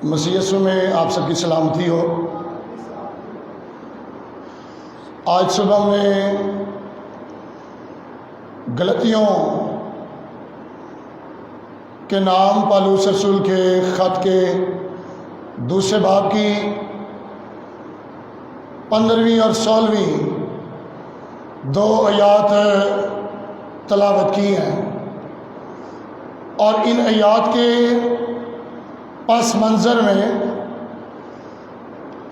مسیح یسوع میں آپ سب کی سلامتی ہو۔ آج صبح میں گلتیوں کے نام پالوس رسول کے خط کے دوسرے باب کی 15ویں اور 16ویں دو آیات تلاوت کی ہیں، اور ان آیات کے پس منظر میں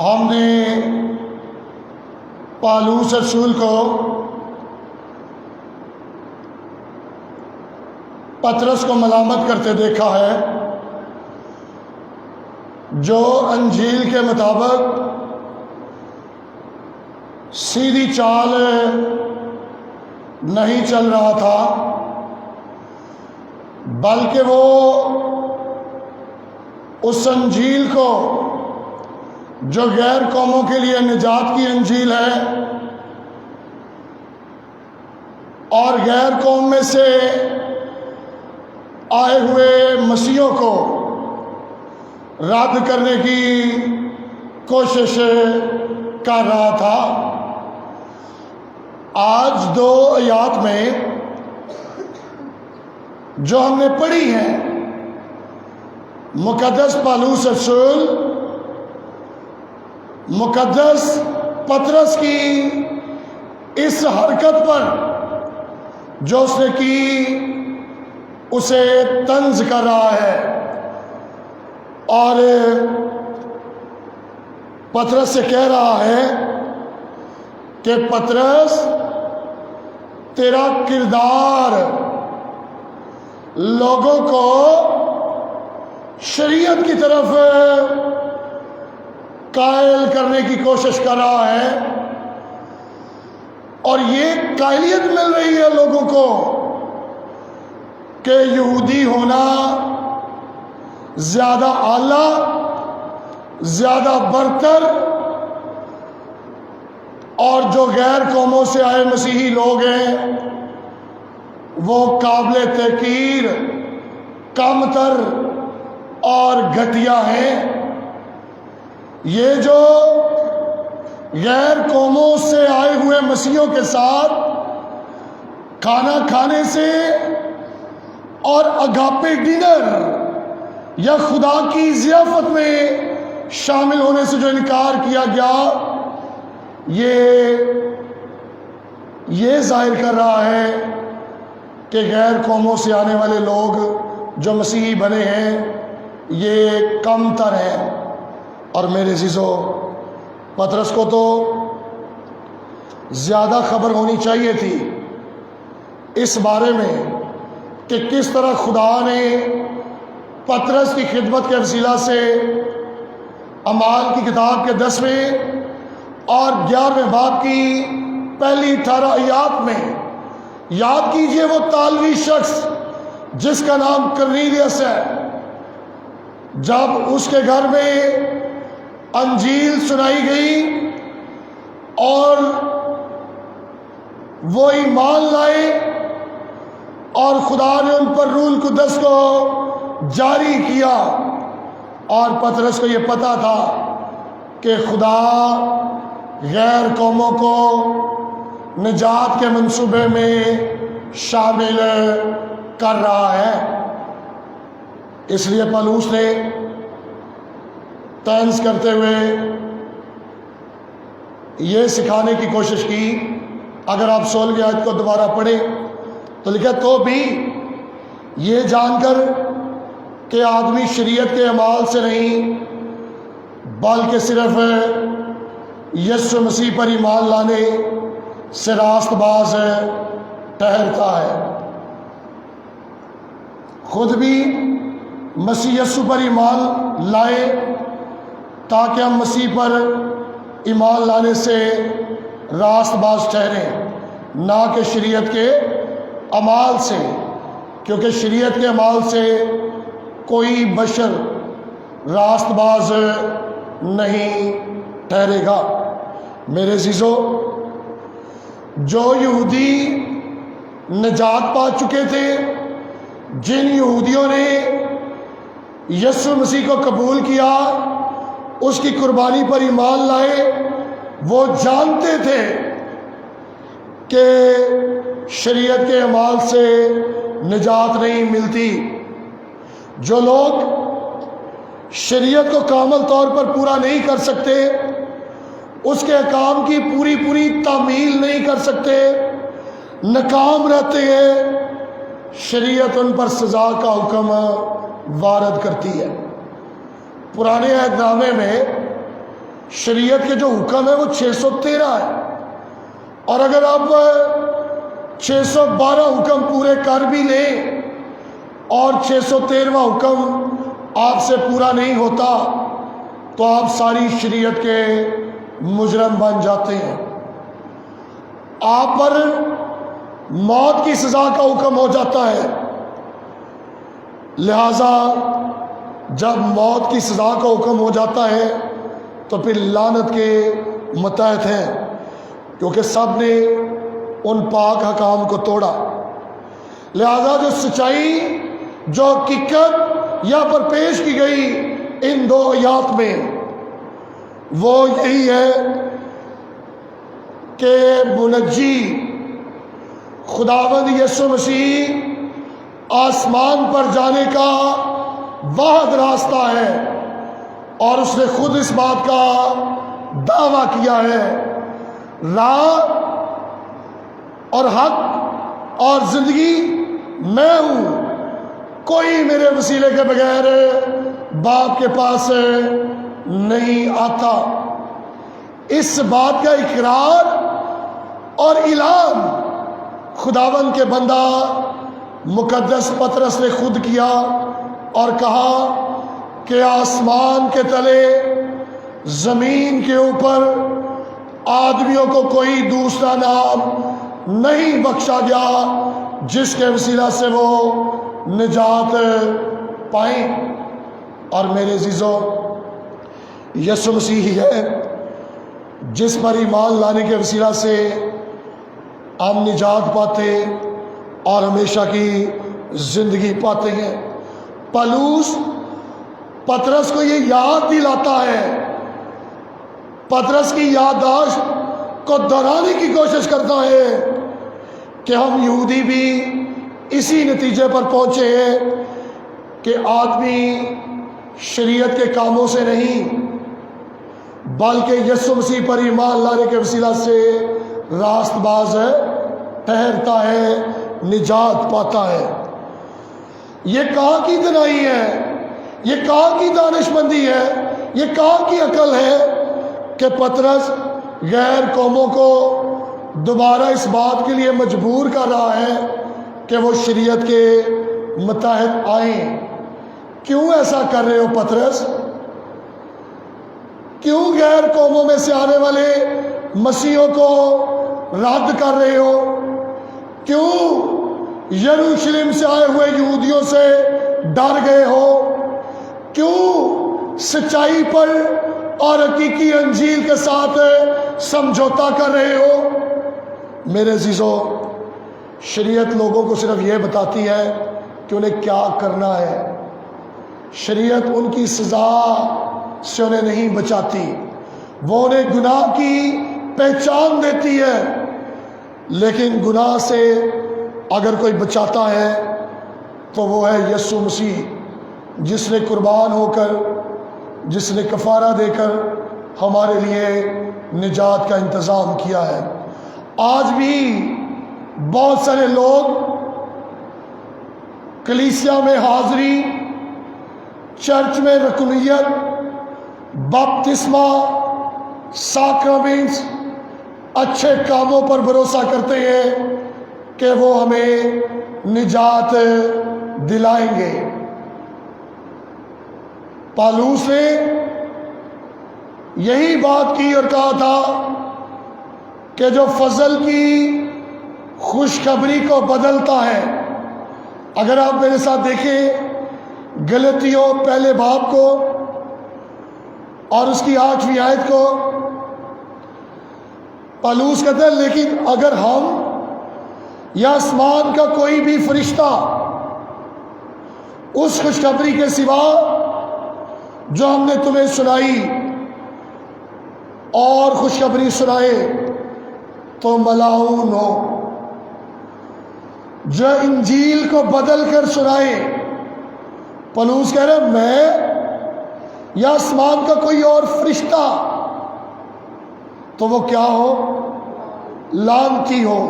ہم نے پالوس رسول کو پطرس کو ملامت کرتے دیکھا ہے، جو انجیل کے مطابق سیدھی چال نہیں چل رہا تھا، بلکہ وہ اس انجیل کو جو غیر قوموں کے لیے نجات کی انجیل ہے اور غیر قوم میں سے آئے ہوئے مسیحوں کو رد کرنے کی کوشش کر رہا تھا۔ آج دو آیات میں جو ہم نے پڑھی ہیں، مقدس پالوس رسول مقدس پطرس کی اس حرکت پر جو اس نے کی اسے طنز کر رہا ہے، اور پطرس سے کہہ رہا ہے کہ پطرس، تیرا کردار لوگوں کو شریعت کی طرف قائل کرنے کی کوشش کر رہا ہے، اور یہ قائلیت مل رہی ہے لوگوں کو کہ یہودی ہونا زیادہ اعلیٰ، زیادہ برتر، اور جو غیر قوموں سے آئے مسیحی لوگ ہیں وہ قابل تحقیر، کمتر اور گھٹیا ہیں۔ یہ جو غیر قوموں سے آئے ہوئے مسیحوں کے ساتھ کھانا کھانے سے اور اگاپے ڈنر یا خدا کی ضیافت میں شامل ہونے سے جو انکار کیا گیا، یہ ظاہر کر رہا ہے کہ غیر قوموں سے آنے والے لوگ جو مسیحی بنے ہیں یہ کم تر ہیں۔ اور میرے عزیزو، پطرس کو تو زیادہ خبر ہونی چاہیے تھی اس بارے میں کہ کس طرح خدا نے پطرس کی خدمت کے وسیلہ سے اعمال کی کتاب کے 10ویں اور 11ویں باب کی پہلی 18 آیات میں، یاد کیجئے وہ طالوی شخص جس کا نام کرنیلیس ہے، جب اس کے گھر میں انجیل سنائی گئی اور وہ ایمان لائے اور خدا نے ان پر روح القدس کو جاری کیا، اور پطرس کو یہ پتا تھا کہ خدا غیر قوموں کو نجات کے منصوبے میں شامل کر رہا ہے۔ اس لیے پالوس نے طنز کرتے ہوئے یہ سکھانے کی کوشش کی۔ اگر آپ 16ویں آیت کو دوبارہ پڑھیں تو لکھا، تو بھی یہ جان کر کہ آدمی شریعت کے اعمال سے نہیں بلکہ صرف یسوع مسیح پر ایمان لانے سے راست باز ٹھہرتا ہے، خود بھی مسیح یسوع پر ایمان لائے تاکہ ہم مسیح پر ایمان لانے سے راست باز ٹھہریں، نہ کہ شریعت کے اعمال سے، کیونکہ شریعت کے اعمال سے کوئی بشر راست باز نہیں ٹھہرے گا۔ میرے عزیزو، جو یہودی نجات پا چکے تھے، جن یہودیوں نے یسوع مسیح کو قبول کیا، اس کی قربانی پر ایمان لائے، وہ جانتے تھے کہ شریعت کے اعمال سے نجات نہیں ملتی۔ جو لوگ شریعت کو کامل طور پر پورا نہیں کر سکتے، اس کے احکام کی پوری تعمیل نہیں کر سکتے، ناکام رہتے ہیں، شریعت ان پر سزا کا حکم وارد کرتی ہے۔ پرانے عہد نامے میں شریعت کے جو حکم ہے وہ 613 ہے، اور اگر آپ 612 حکم پورے کر بھی لیں اور 613واں حکم آپ سے پورا نہیں ہوتا تو آپ ساری شریعت کے مجرم بن جاتے ہیں۔ آپ پر موت کی سزا کا حکم ہو جاتا ہے، لہذا جب موت کی سزا کا حکم ہو جاتا ہے تو پھر لعنت کے متحد ہیں، کیونکہ سب نے ان پاک حکام کو توڑا۔ لہذا جو سچائی، جو حقیقت یہاں پر پیش کی گئی ان دو آیات میں، وہ یہی ہے کہ منجی خداوند یسوع مسیح آسمان پر جانے کا واحد راستہ ہے، اور اس نے خود اس بات کا دعویٰ کیا ہے، راہ اور حق اور زندگی میں ہوں، کوئی میرے وسیلے کے بغیر باپ کے پاس نہیں آتا۔ اس بات کا اقرار اور اعلان خداوند کے بندہ مقدس پطرس نے خود کیا اور کہا کہ آسمان کے تلے، زمین کے اوپر آدمیوں کو کوئی دوسرا نام نہیں بخشا گیا جس کے وسیلہ سے وہ نجات پائیں۔ اور میرے عزیزوں، یسوع مسیح ہی ہے جس پر ایمان لانے کے وسیلہ سے ہم نجات پاتے اور ہمیشہ کی زندگی پاتے ہیں۔ پالوس پطرس کو یہ یاد دلاتا ہے، پطرس کی یادداشت کو دہرانے کی کوشش کرتا ہے کہ ہم یہودی بھی اسی نتیجے پر پہنچے ہیں کہ آدمی شریعت کے کاموں سے نہیں بلکہ یسوع مسیح پر ایمان لانے کے وسیلہ سے راست باز ہے، ٹھہرتا ہے، نجات پاتا ہے۔ یہ کہاں کی دنائی ہے، یہ کہاں کی دانش مندی ہے، یہ کہاں کی عقل ہے کہ پطرس غیر قوموں کو دوبارہ اس بات کے لیے مجبور کر رہا ہے کہ وہ شریعت کے متحد آئیں۔ کیوں ایسا کر رہے ہو پطرس؟ کیوں غیر قوموں میں سے آنے والے مسیحوں کو رد کر رہے ہو؟ کیوں یروشلم سے آئے ہوئے یہودیوں سے ڈر گئے ہو؟ کیوں سچائی پر اور حقیقی انجیل کے ساتھ سمجھوتا کر رہے ہو؟ میرے عزیزوں، شریعت لوگوں کو صرف یہ بتاتی ہے کہ انہیں کیا کرنا ہے۔ شریعت ان کی سزا سے انہیں نہیں بچاتی، وہ انہیں گناہ کی پہچان دیتی ہے، لیکن گناہ سے اگر کوئی بچاتا ہے تو وہ ہے یسوع مسیح، جس نے قربان ہو کر، جس نے کفارہ دے کر ہمارے لیے نجات کا انتظام کیا ہے۔ آج بھی بہت سارے لوگ کلیسیا میں حاضری، چرچ میں رکنیت، بپتسمہ، ساکرامنٹس، اچھے کاموں پر بھروسہ کرتے ہیں کہ وہ ہمیں نجات دلائیں گے۔ پالوس نے یہی بات کی اور کہا تھا کہ جو فضل کی خوشخبری کو بدلتا ہے۔ اگر آپ میرے ساتھ دیکھیں گلتیوں پہلے باب کو اور اس کی 8ویں آیت کو، پالوس کہتا ہے لیکن اگر ہم یا آسمان کا کوئی بھی فرشتہ اس خوشخبری کے سوا جو ہم نے تمہیں سنائی، اور خوشخبری سنائے تو ملعون ہو۔ جو انجیل کو بدل کر سنائے، پولس کہہ رہے میں یا آسمان کا کوئی اور فرشتہ، تو وہ کیا ہو؟ لعنتی ہو۔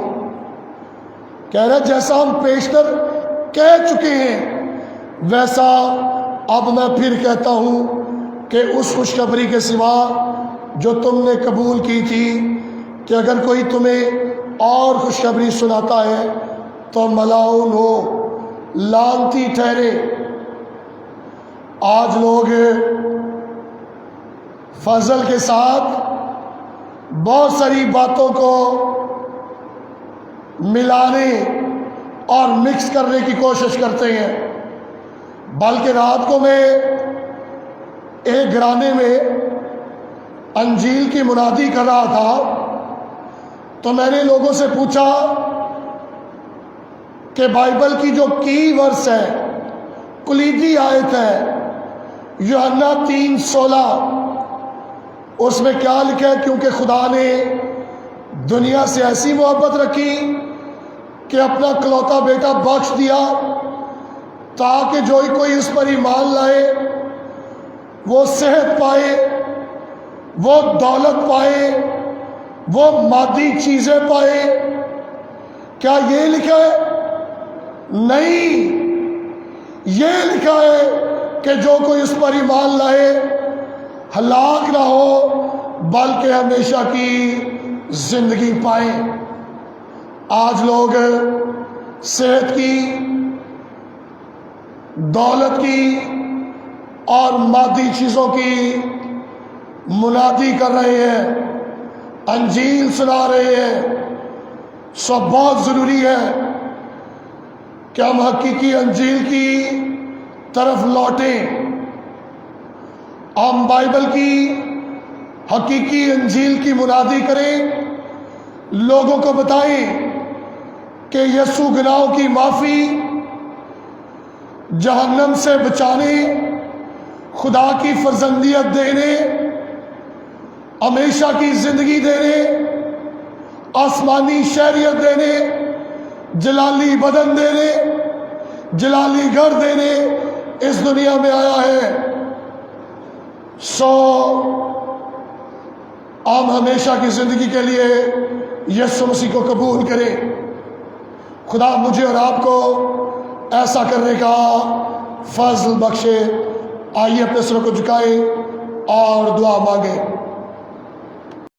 کہہ رہے جیسا ہم پیشتر کہہ چکے ہیں ویسا اب میں پھر کہتا ہوں کہ اس خوشخبری کے سوا جو تم نے قبول کی تھی، کہ اگر کوئی تمہیں اور خوشخبری سناتا ہے تو ملعون ہو، لعنتی ٹھہرے۔ آج لوگ فضل کے ساتھ بہت ساری باتوں کو ملانے اور مکس کرنے کی کوشش کرتے ہیں، بلکہ رات کو میں ایک گھرانے میں انجیل کی منادی کر رہا تھا، تو میں نے لوگوں سے پوچھا کہ بائبل کی جو کی ورس ہے، کلیدی آیت ہے یوحنا 3:16، اس میں کیا لکھا ہے؟ کیونکہ خدا نے دنیا سے ایسی محبت رکھی کہ اپنا اکلوتا بیٹا بخش دیا، تاکہ جو کوئی اس پر ایمان لائے وہ صحت پائے، وہ دولت پائے، وہ مادی چیزیں پائے۔ کیا یہ لکھا ہے؟ نہیں، یہ لکھا ہے کہ جو کوئی اس پر ایمان لائے ہلاک نہ ہو بلکہ ہمیشہ کی زندگی پائے۔ آج لوگ صحت کی، دولت کی اور مادی چیزوں کی منادی کر رہے ہیں، انجیل سنا رہے ہیں۔ سب بہت ضروری ہے کہ ہم حقیقی انجیل کی طرف لوٹیں، ہم بائبل کی حقیقی انجیل کی منادی کریں، لوگوں کو بتائیں کہ یسوع گناہوں کی معافی، جہنم سے بچانے، خدا کی فرزندیت دینے، ہمیشہ کی زندگی دینے، آسمانی شہریت دینے، جلالی بدن دینے، جلالی گھر دینے اس دنیا میں آیا ہے۔ ہم ہمیشہ کی زندگی کے لیے یسوع مسیح کو قبول کریں۔ خدا مجھے اور آپ کو ایسا کرنے کا فضل بخشے۔ آئیے اپنے سروں کو جھکائیں اور دعا مانگیں۔